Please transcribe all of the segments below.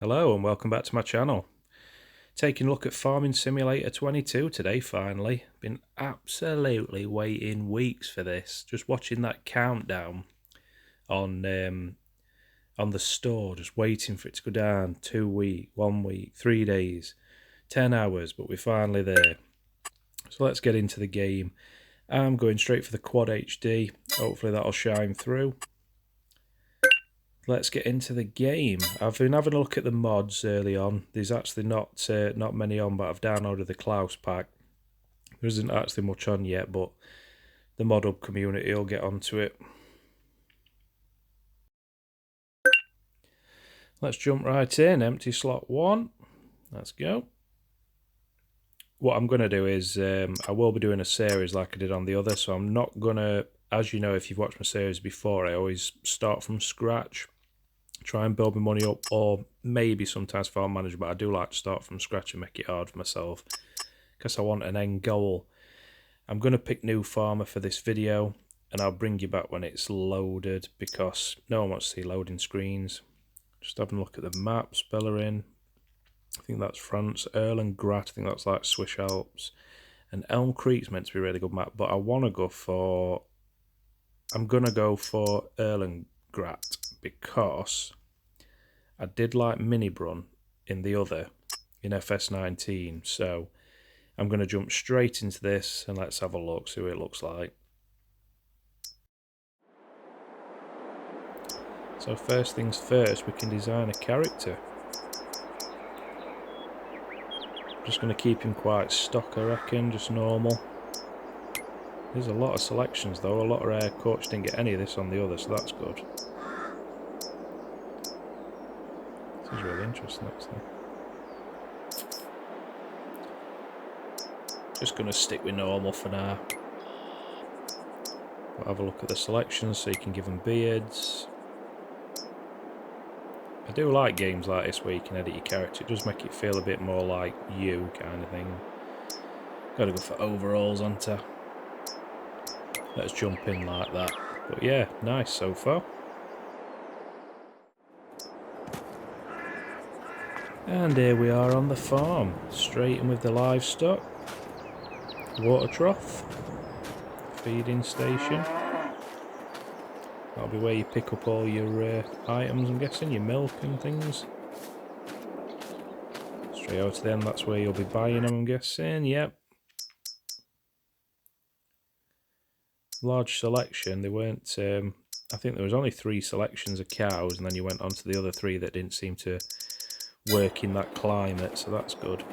Hello and welcome back to my channel. Taking a look at Farming Simulator 22 today finally. Been absolutely waiting weeks for this. Just watching that countdown on the store, just waiting for it to go down. 2 weeks, 1 week, 3 days, 10 hours, but we're finally there. So let's get into the game. I'm going straight for the Quad HD. Hopefully that'll shine through. Let's get into the game. I've been having a look at the mods early on. There's actually not many on, but I've downloaded the Klaus pack. There isn't actually much on yet, but the mod hub community will get onto it. Let's jump right in. Empty slot 1. Let's go. What I'm going to do is I will be doing a series like I did on the other, so I'm not going to, as you know, if you've watched my series before, I always start from scratch. Try and build my money up, or maybe sometimes farm manager, but I do like to start from scratch and make it hard for myself because I want an end goal. I'm going to pick new farmer for this video and I'll bring you back when it's loaded because no one wants to see loading screens. Just having a look at the map. Beyleron, I think that's France. Erlen Grat, I think that's like Swiss Alps. And Elm Creek's meant to be a really good map, but I want to go for, I'm going to go for Erlen Grat because I did like Minibrun in the other, in FS19, so I'm going to jump straight into this and let's have a look, see what it looks like. So first things first, we can design a character. Just going to keep him quite stock, I reckon, just normal. There's a lot of selections though, a lot of rare cuts. Didn't get any of this on the other, so that's good. This is really interesting actually. Just going to stick with normal for now. We'll have a look at the selections so you can give them beards. I do like games like this where you can edit your character. It does make it feel a bit more like you kind of thing. Gotta go for overalls, aren't I? Let's jump in like that. But yeah, nice so far. And here we are on the farm. Straight in with the livestock. Water trough. Feeding station. That'll be where you pick up all your items, I'm guessing, your milk and things. Straight out to them, that's where you'll be buying them, I'm guessing, yep. Large selection, they weren't, I think there was only 3 selections of cows, and then you went on to the other 3 that didn't seem to work in that climate, so that's good.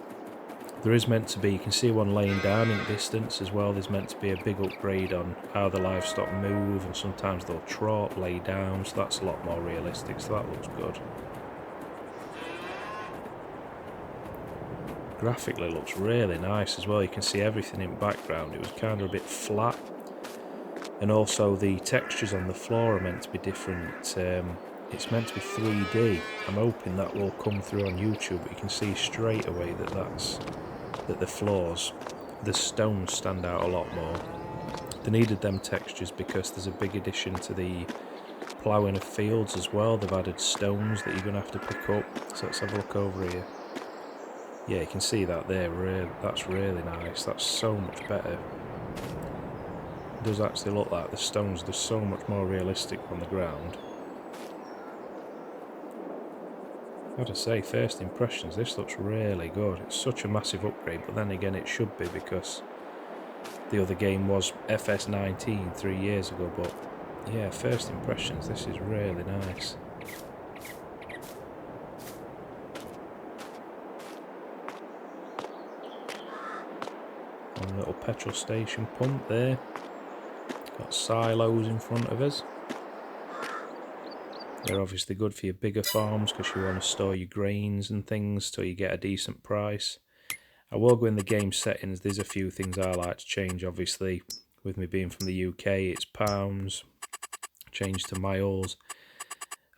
There is meant to be, you can see one laying down in distance as well. There's meant to be a big upgrade on how the livestock move, and sometimes they'll trot, lay down, so that's a lot more realistic, so that looks good. Graphically looks really nice as well. You can see everything in background. It was kind of a bit flat, and also the textures on the floor are meant to be different. It's meant to be 3D. I'm hoping that will come through on YouTube, but you can see straight away that the floors, the stones stand out a lot more. They needed them textures because there's a big addition to the ploughing of fields as well. They've added stones that you're going to have to pick up. So let's have a look over here. Yeah, you can see that there. That's really nice. That's so much better. It does actually look like the stones, they're so much more realistic on the ground. I have to say, first impressions, this looks really good. It's such a massive upgrade, but then again it should be because the other game was FS19 3 years ago, but yeah, first impressions, this is really nice. One little petrol station pump there. Got silos in front of us. They're obviously good for your bigger farms because you want to store your grains and things till you get a decent price. I will go in the game settings. There's a few things I like to change, obviously. With me being from the UK, it's pounds. Change to miles.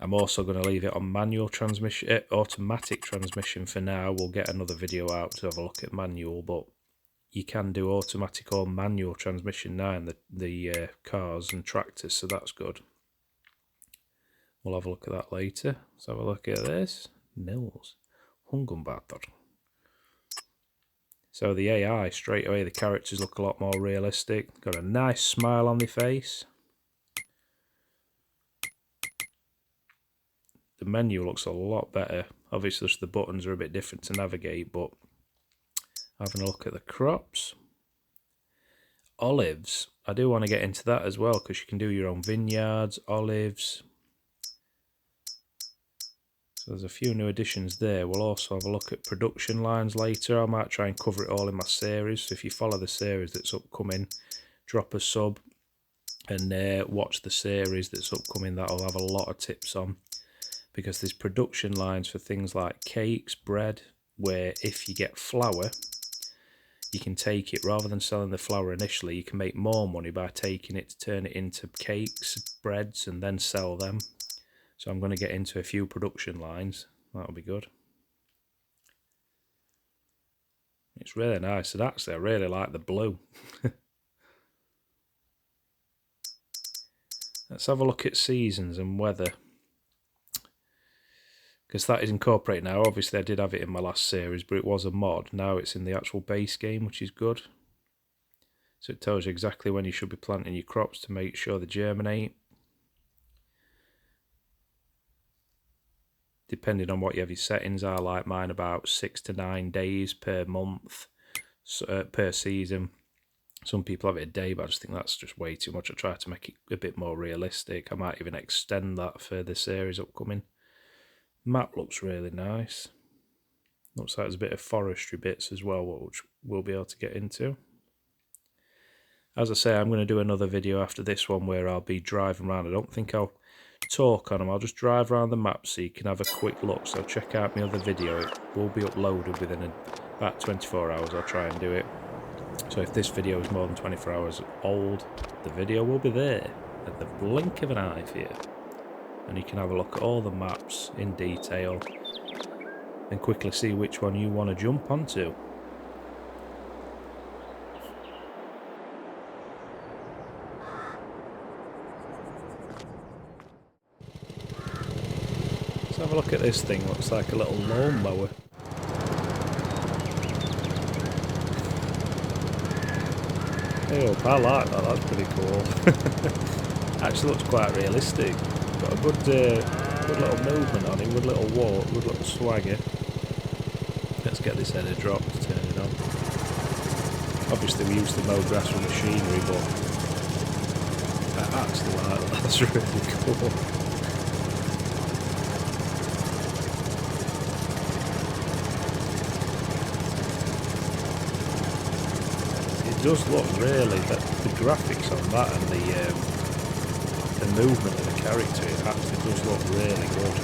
I'm also going to leave it on manual transmission, automatic transmission for now. We'll get another video out to have a look at manual, but you can do automatic or manual transmission now in the cars and tractors, so that's good. We'll have a look at that later. Let's have a look at this. Nils. Hungenbatter. So the AI, straight away the characters look a lot more realistic. Got a nice smile on their face. The menu looks a lot better. Obviously the buttons are a bit different to navigate, but having a look at the crops. Olives. I do want to get into that as well, because you can do your own vineyards, olives. So there's a few new additions there. We'll also have a look at production lines later. I might try and cover it all in my series. So if you follow the series that's upcoming, drop a sub and watch the series that's upcoming. That'll have a lot of tips on. Because there's production lines for things like cakes, bread, where if you get flour, you can take it, rather than selling the flour initially, you can make more money by taking it to turn it into cakes, breads, and then sell them. So I'm going to get into a few production lines. That'll be good. It's really nice, and actually I really like the blue. Let's have a look at seasons and weather, because that is incorporated now. Obviously I did have it in my last series, but it was a mod. Now it's in the actual base game, which is good. So it tells you exactly when you should be planting your crops to make sure they germinate. Depending on what you have your settings, I like mine about 6 to 9 days per month, per season. Some people have it a day, but I just think that's just way too much. I try to make it a bit more realistic. I might even extend that for the series upcoming. Map looks really nice. Looks like there's a bit of forestry bits as well, which we'll be able to get into. As I say, I'm going to do another video after this one where I'll be driving around. I don't think I'll talk on them. I'll just drive around the map so you can have a quick look. So check out my other video. It will be uploaded within about 24 hours. I'll try and do it. So if this video is more than 24 hours old, the video will be there at the blink of an eye for you. And you can have a look at all the maps in detail and quickly see which one you want to jump onto. Let's have a look at this thing. Looks like a little lawnmower. Oh, I like that. That's pretty cool. Actually looks quite realistic. Got a good little movement on it, good little walk, good little swagger. Let's get this header dropped, turn it on. Obviously we used to mow grass with machinery, but I actually like that. That's really cool. It does look really, the graphics on that and the movement of the character, it actually does look really good.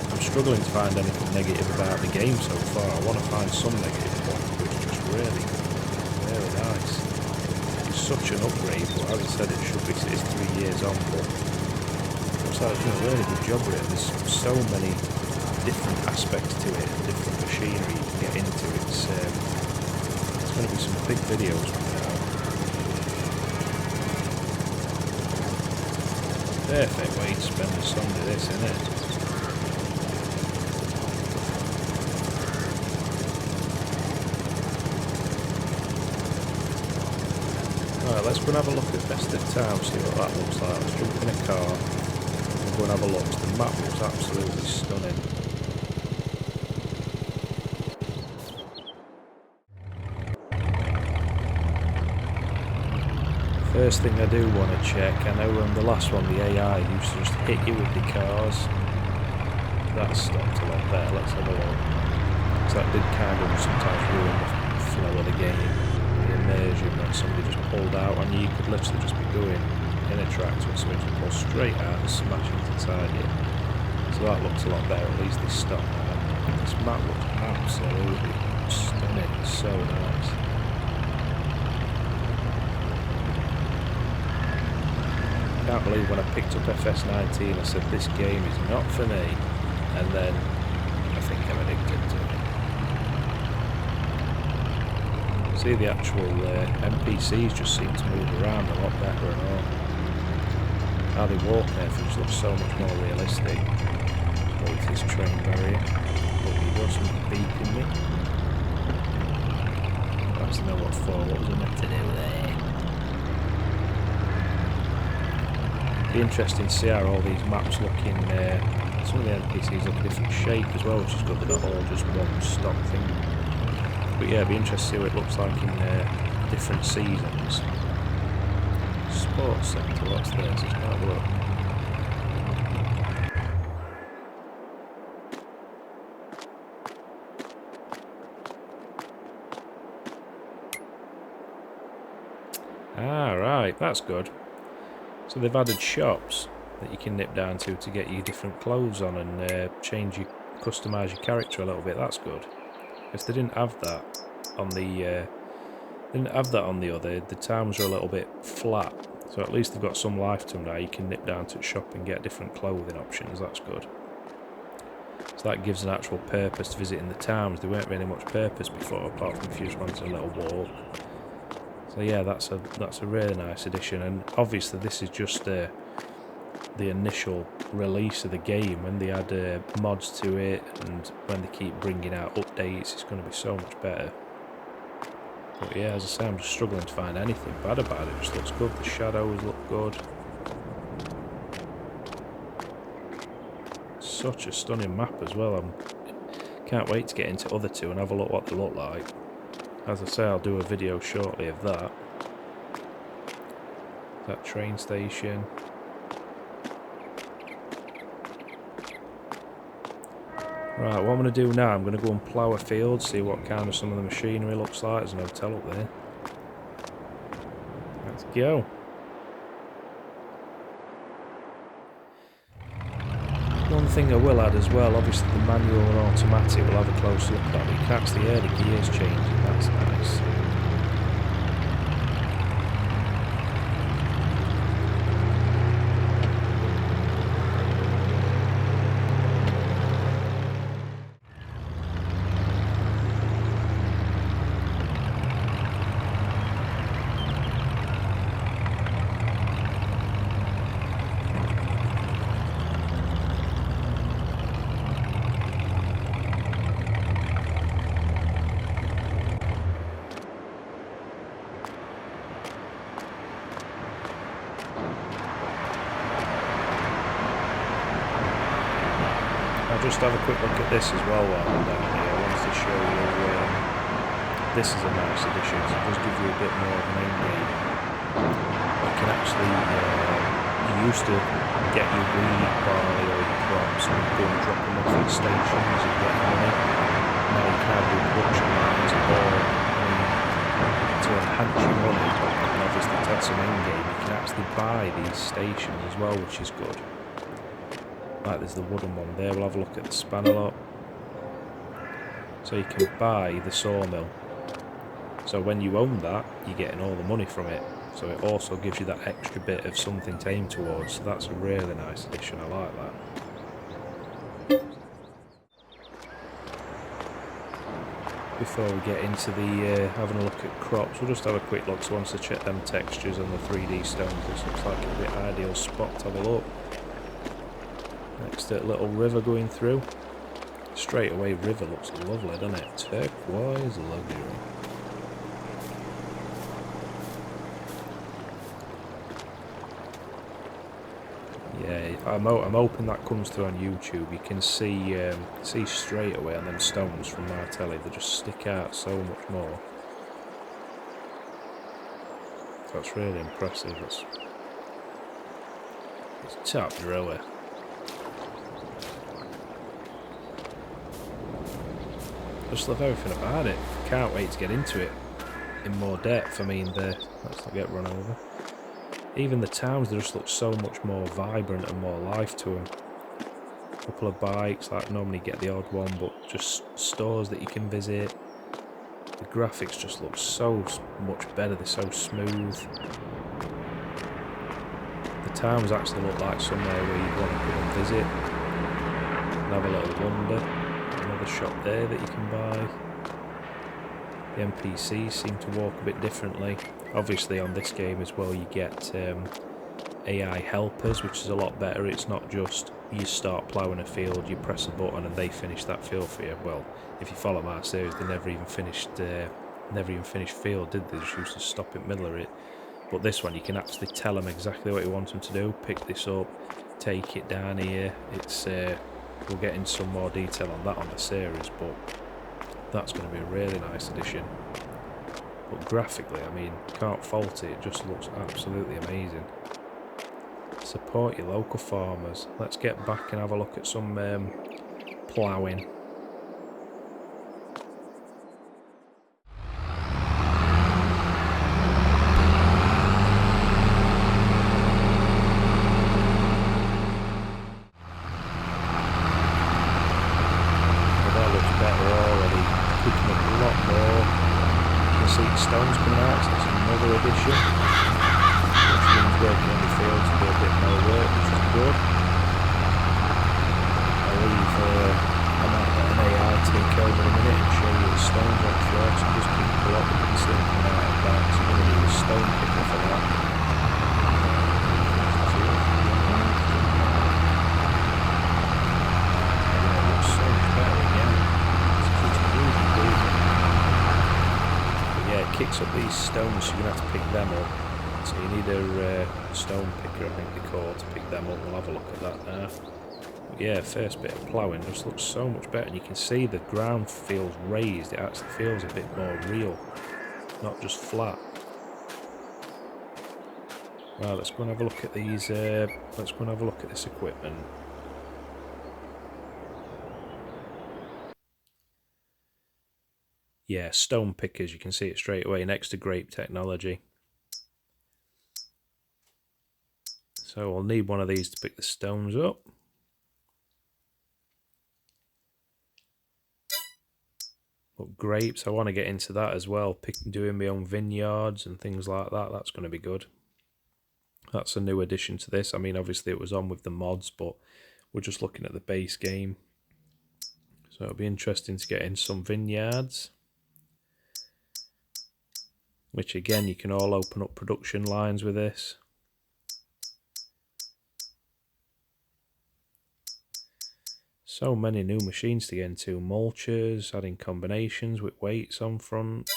I'm struggling to find anything negative about the game so far. I want to find some negative points, but it's just really, really nice. It's such an upgrade, but as I said, it should be, it's 3 years on, but it looks like it's doing a really good job with it. There's so many different aspects to it, different machinery you can get into. It's going to be some big videos from now. Perfect way to spend the Sunday, this, isn't it? Alright, let's go and have a look at Best of Town, see what that looks like. Let's jump in a car and go and have a look. The map looks absolutely stunning. First thing I do want to check, I know on the last one the AI used to just hit you with the cars. That's stopped a lot better. Let's have a look. So that did kind of sometimes ruin the flow of the game, the immersion when somebody just pulled out on you. You could literally just be going in a tractor and somebody just pull straight out and smash into the side of you. So that looks a lot better, at least they stopped now. This map looks absolutely stunning, it's so nice. I can't believe when I picked up FS19 I said this game is not for me, and then I think I'm addicted to it. See, the actual NPCs just seem to move around a lot better and all. How they walk there just looks so much more realistic. With his trade Something beeping me. I don't actually know what for. What was I meant to do there? Be interesting to see how all these maps look in some of the NPCs look a different shape as well, which is good. They're not all just one stock thing. But yeah, it'd be interesting to see what it looks like in different seasons. Sports sector, what's this? Let's have a look. Ah, right, that's good. So they've added shops that you can nip down to get you different clothes on and customise your character a little bit. That's good. Because they didn't have that on the other. The towns are a little bit flat, so at least they've got some life to them now. You can nip down to the shop and get different clothing options. That's good. So that gives an actual purpose to visiting the towns. There weren't really much purpose before, apart from if you just wanted a little walk. So yeah, that's a really nice addition, and obviously this is just the initial release of the game. When they add mods to it, and when they keep bringing out updates, it's going to be so much better. But yeah, as I say, I'm just struggling to find anything bad about it. It just looks good. The shadows look good. Such a stunning map as well. Can't wait to get into other two and have a look what they look like. As I say, I'll do a video shortly of that. That train station. Right, what I'm going to do now, I'm going to go and plough a field, see what kind of some of the machinery looks like. There's an hotel up there. Let's go. One thing I will add as well, obviously the manual and automatic, we'll have a close look at it. You can actually hear the gears changing, that's nice. Just have a quick look at this as well while I'm down here. I wanted to show you this is a nice addition, because it does give you a bit more of an end game. You can actually you used to get your wheat, barley or your crops and go and drop them off at stations and get money. Now you can do production lines or to enhance your money, and obviously to add some end game, you can actually buy these stations as well, which is good. Like there's the wooden one there. We'll have a look at the spanner lot. So you can buy the sawmill. So when you own that, you're getting all the money from it. So it also gives you that extra bit of something to aim towards. So that's a really nice addition. I like that. Before we get into the having a look at crops, we'll just have a quick look. So once I check them textures on the 3D stones, this looks like a bit ideal spot to have a look. Next to a little river going through. Straight away river looks lovely, doesn't it? Turquoise luxury. Yeah, I'm hoping that comes through on YouTube. You can see straight away on them stones from my telly. They just stick out so much more. That's really impressive. It's top drawer. Just love everything about it. Can't wait to get into it in more depth. I mean, let's not get run over. Even the towns, they just look so much more vibrant and more life to them. A couple of bikes, like normally get the odd one, but just stores that you can visit. The graphics just look so much better. They're so smooth. The towns actually look like somewhere where you'd want to go and visit and have a little wander. Another shop there that you can buy. The NPCs seem to walk a bit differently. Obviously on this game as well you get AI helpers, which is a lot better. It's not just you start ploughing a field, you press a button and they finish that field for you. Well, if you follow my series, they never even finished field, did they? They just used to stop in the middle of it. But this one, you can actually tell them exactly what you want them to do. Pick this up, take it down here. It's we'll get into some more detail on that on the series, but that's going to be a really nice addition. But graphically, I mean, can't fault it. It just looks absolutely amazing. Support your local farmers. Let's get back and have a look at some ploughing. Stones coming out, so that's another addition. Which means working on the field to do a bit more work, which is good. I might let an AI take over in a minute and show you the stones on the floor, so just keep the lot, you can see them coming out of that, so you're going to need a stone picker for that. Yeah, it looks so much better again. It's just really cool. Yeah, it kicks up these stones, so you're going to have to pick them up. So you need a stone picker, I think they're called, to pick them up. We'll have a look at that now. But yeah, first bit of ploughing just looks so much better, and you can see the ground feels raised. It actually feels a bit more real, not just flat. Right, let's go and have a look at these. Let's go and have a look at this equipment. Yeah, stone pickers, you can see it straight away next to grape technology. So we'll need one of these to pick the stones up. But grapes, I want to get into that as well, doing my own vineyards and things like that. That's going to be good. That's a new addition to this. I mean, obviously it was on with the mods, but we're just looking at the base game. So it'll be interesting to get in some vineyards. Which again, you can all open up production lines with this. So many new machines to get into. Mulchers, adding combinations with weights on front.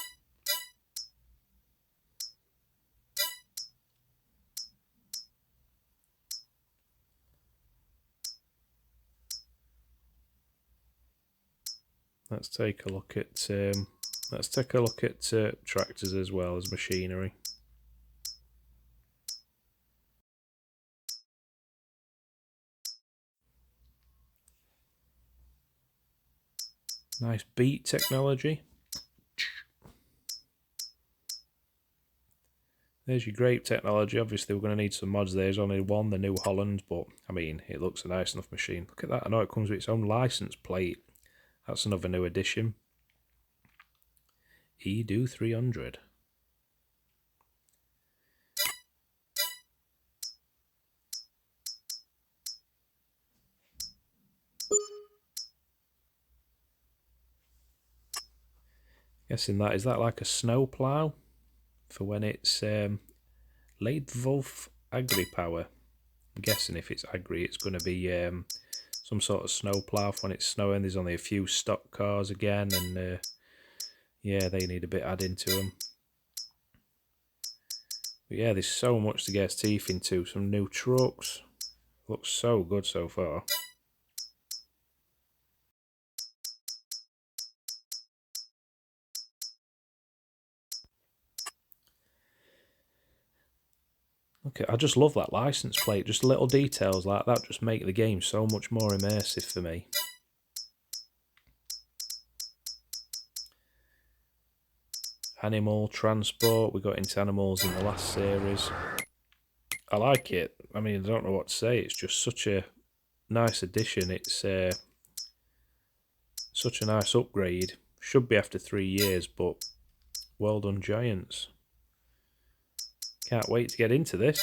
Let's take a look at tractors as well as machinery. Nice beat technology. There's your grape technology. Obviously we're going to need some mods. There's only one, the New Holland, but I mean, it looks a nice enough machine. Look at that. I know it comes with its own license plate. That's another new addition. E-Do 300. Guessing that, is that like a snow plough for when it's Leidwolf Agri Power? I'm guessing if it's Agri, it's going to be some sort of snow plough when it's snowing. There's only a few stock cars again, and yeah, they need a bit adding to them. But yeah, there's so much to get teeth into. Some new trucks. Looks so good so far. Okay, I just love that license plate. Just little details like that just make the game so much more immersive for me. Animal transport. We got into animals in the last series. I like it. I mean, I don't know what to say. It's just such a nice addition. It's such a nice upgrade. Should be after 3 years, but well done, Giants. Can't wait to get into this.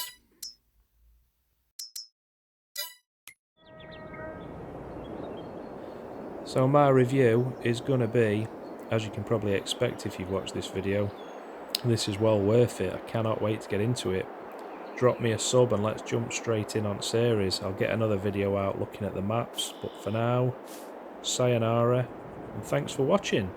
So my review is going to be, as you can probably expect if you've watched this video, this is well worth it. I cannot wait to get into it. drop me a sub and let's jump straight in on series. I'll get another video out looking at the maps, but for now, sayonara, and thanks for watching.